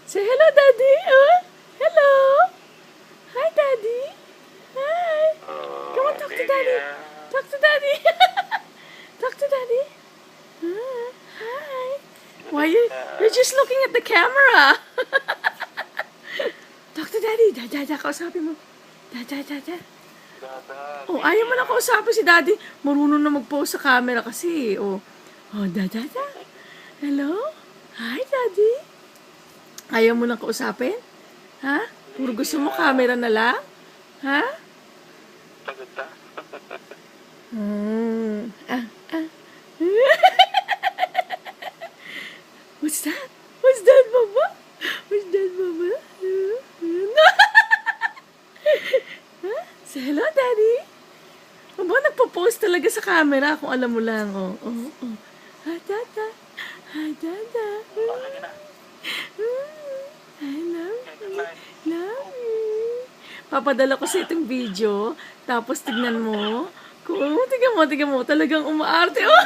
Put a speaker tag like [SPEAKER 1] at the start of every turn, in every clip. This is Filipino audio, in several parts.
[SPEAKER 1] Say hello, Daddy. Hello. Hi, Daddy. Hi. Come on, talk to Daddy. Talk to Daddy. Talk to Daddy. Hi. Why you're just looking at the camera? Talk to Daddy. Dada, kausapin mo. Dada. Oh, ayaw mo na kausapin si Daddy. Marunong na mag-pose sa camera kasi. Oh, Dada. Hello? Hi, Daddy. Ayaw mo na kausapin? Ha? Puro gusto mo camera na lang? Ha?
[SPEAKER 2] Pagod na.
[SPEAKER 1] What's that? What's that, Mama? What's that, Mama? Huh? Say hello, Daddy. Aba, nagpo-post talaga sa camera kung alam mo lang. Oh. Hi, Dada. Hi, Dada. I love you. Love you. Papadala ko sa itong video. Tapos tignan mo. Tignan mo. Talagang umaarte. Oh!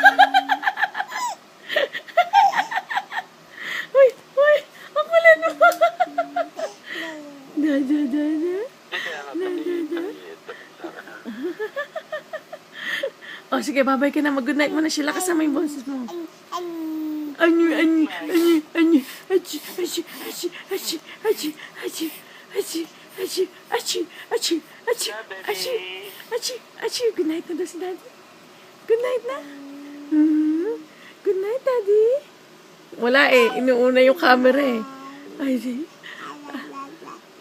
[SPEAKER 1] Uy. Ang kulit mo. Dada. Oh, sige, babay ka na. Mag-good night mo na sila kasama yung boses mo. Good night na daw si Daddy. Good night na. Good night, Daddy. Wala eh. Inuuna yung camera eh. Ay,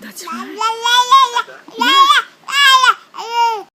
[SPEAKER 1] that's right.